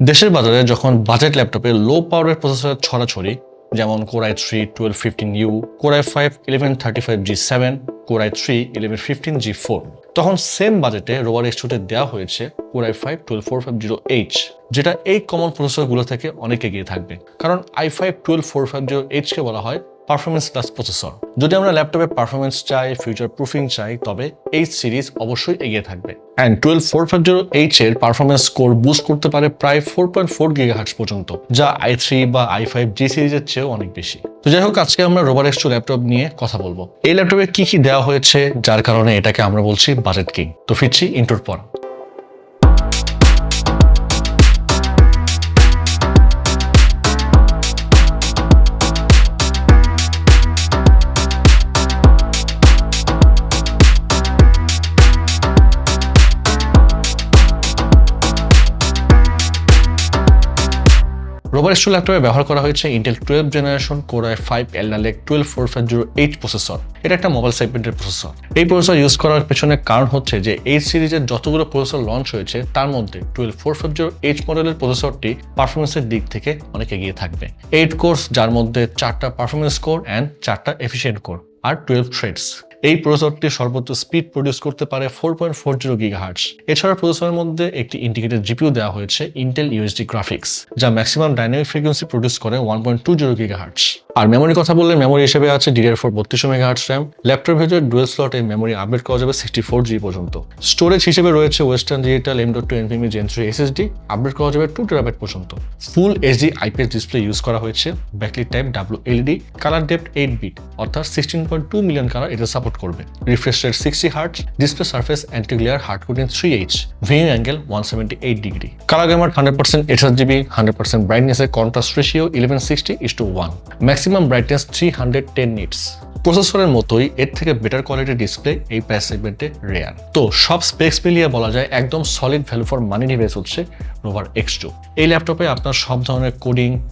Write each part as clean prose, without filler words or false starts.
দেশের বাজারে যখন বাজেট ল্যাপটপে লো পাওয়ারের প্রসেসরের ছড়াছড়ি, যেমন Core i3 1215U, Core i5 1135G7, Core i3 1115G4, তখন সেম বাজেটে রোভার X2 দেওয়া হয়েছে Core i5 12450H, যেটা এই কমন প্রসেসরগুলো থেকে অনেক এগিয়ে থাকবে। কারণ i5 12450H কে বলা হয় পারফরমেন্স প্লাস প্রসেসর। যদি আমরা ল্যাপটপে পারফরমেন্স চাই, ফিউচার প্রুফিং চাই, তবে এই সিরিজ অবশ্যই এগিয়ে থাকবে। অ্যান্ড 12450H এর পারফরমেন্স স্কোর বুস্ট করতে পারে প্রায় 4.4 GHz পর্যন্ত, যা i3 বা i5 G সিরিজের চেয়েও অনেক বেশি। তো যাই হোক, আজকে আমরা রোভার X2 ল্যাপটপ নিয়ে কথা বলবো। এই ল্যাপটপে কি কি দেওয়া হয়েছে যার কারণে এটাকে আমরা বলছি বাজেট কিং। তো ফিরছি ইন্ট্রোর পর। রোভার X2 ল্যাপটপে ব্যবহার করা হয়েছে Intel 12 generation Core i5 Alder Lake 12450H processor. এটা একটা মোবাইল সেগমেন্টের প্রসেসর। এই প্রসেসর ইউজ করার পেছনে কারণ হচ্ছে যে এই সিরিজের যতগুলো প্রসেসর লঞ্চ হয়েছে তার মধ্যে 12450H মডেলের প্রসেসরটি পারফরমেন্সের দিক থেকে অনেক এগিয়ে থাকবে। 8 কোর্স, যার মধ্যে 4টা পারফরমেন্স কোর অ্যান্ড 4টা এফিশিয়েন্ট কোর, আর 12 থ্রেডস। এই প্রসেসরটি সর্বোচ্চ স্পিড প্রডিউস করতে পারে 4.40 GHz। এছাড়া প্রসেসরের মধ্যে একটি ইন্টিগ্রেটেড জিপিইউ দেওয়া হয়েছে ইন্টেল UHD গ্রাফিক্স, যা ম্যাক্সিমাম ডাইনামিক ফ্রিকোয়েন্সি প্রডিউস করে 1.20 GHz। আর মেমোরি কথা বললে মেমোরি হিসেবে আছে DDR4 32 MHz র্যাম। ল্যাপটপের ভেতরে ডুয়েল স্লটে মেমোরি আপডেট করা যাবে 64GB পর্যন্ত। স্টোরেজ হিসেবে রয়েছে Western Digital M.2 NVMe Gen 3 SSD, update করা যাবে 2TB পর্যন্ত। Full HD IPS display use করা হয়েছে, backlit type WLED, colour depth 8 bit অর্থাৎ 16.2 মিলিয়ন কালার এটা সাপোর্ট করবে। Refresh rate 60 Hz, display surface anti glare hard coating 3H, view angle 178 degree. Colour gamut 100% HRGB, 100% ব্রাইটনেসের contrast ratio 1160:1, maximum brightness 310 nits. প্রসেসরের মতোই এর থেকে বেটার কোয়ালিটির display এই প্রাইস সেগমেন্টে রেয়ার। তো সব স্পেক্স মিলিয়ে বলা যায় একদম solid value for money device হচ্ছে রোভার X2। এই ল্যাপটপে আপনার সব ধরনের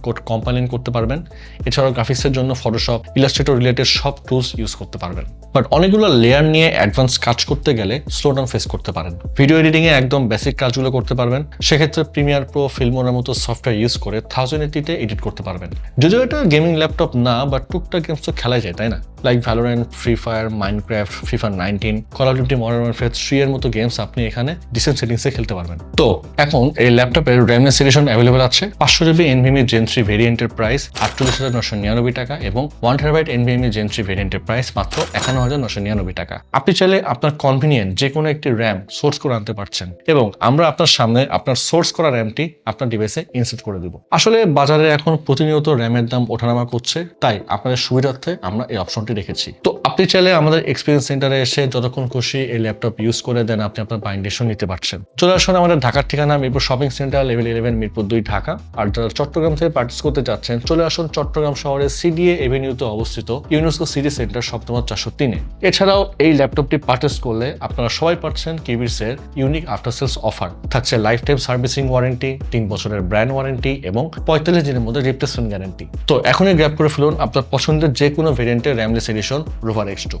কোড কম্পাইলিং করতে পারবেন। এছাড়াও গ্রাফিক্সের জন্য ফটোশপ, ইলাস্ট্রেটর রিলেটেড সব টুলস ইউজ করতে পারবেন। বাট অনেকগুলো লেয়ার নিয়ে অ্যাডভান্স কাজ করতে গেলে স্লোডাউন ফেস করতে পারেন। ভিডিও এডিটিং এ একদম বেসিক কাজগুলো করতে পারবেন, সেক্ষেত্রে প্রিমিয়ার প্রো, ফিল্মোরার মতো সফটওয়্যার ইউজ করে 1080 এডিট করতে পারবেন। যদিও এটা গেমিং ল্যাপটপ না, বাট টুকটাক গেমস তো খেলাই যায়, তাই না? Like Valorant, free fire, Minecraft, FIFA 19, call of duty modern warfare 3 এর মতো গেমস আপনি এখানে ডিসেন্ট সেটিংসে খেলতে পারবেন। তো এখন এই ল্যাপটপের র্যামলেস এডিশন অ্যাভেলেবল আছে। 500GB NVMe Gen 3 ভেরিয়েন্টের প্রাইস 48,999 টাকা এবং 1TB NVMe Gen 3 ভেরিয়েন্টের প্রাইস মাত্র 51,999 টাকা। আপনি চাইলে আপনার কনভিনিয়েন্ট যে কোনো একটি র্যাম সোর্স করে আনতে পারছেন এবং আমরা আপনার সামনে আপনার সোর্স করা র্যামটি আপনার ডিভাইসে ইনস্টল করে দেব। আসলে বাজারে এখন প্রতিনিয়ত র্যামের দাম ওঠানামা করছে, তাই আপনাদের সুবিধার্থে আমরা এই অপশনটি রেখেছি। তো আপনি চাইলে আমাদের এক্সপিরিয়েন্স সেন্টারে এসে যতক্ষণ খুশি এই ল্যাপটপ ইউজ করে দেন আপনি আপনার বাইং ডিসিশন নিতে পারছেন। চলে আসুন আমাদের ঢাকার ঠিকানা Mirpur shopping centre, level 11, Mirpur 2, Dhaka. আর যারা চট্টগ্রাম থেকে পার্চেস করতে যাচ্ছেন, চলে আসুন চট্টগ্রাম শহরের CDA এভিনিউতে অবস্থিত ইউনেস্কো সিটি সেন্টার সপ্তম 403-এ। এছাড়াও এই ল্যাপটপটি পার্চেস করলে আপনারা সবাই পাচ্ছেন কিবিসের ইউনিক আফটার সেলস অফার। থাকছে লাইফ টাইম সার্ভিসিং ওয়ারেন্টি, 3 বছরের ব্র্যান্ড ওয়ারেন্টি এবং 45 দিনের মধ্যে রিপ্লেসমেন্ট গ্যারান্টি। তো এখনই গ্র্যাব করে ফেলুন আপনার পছন্দের যে কোনো ভেরিয়েন্টের র্যামলেস এডিশন রোভার X2।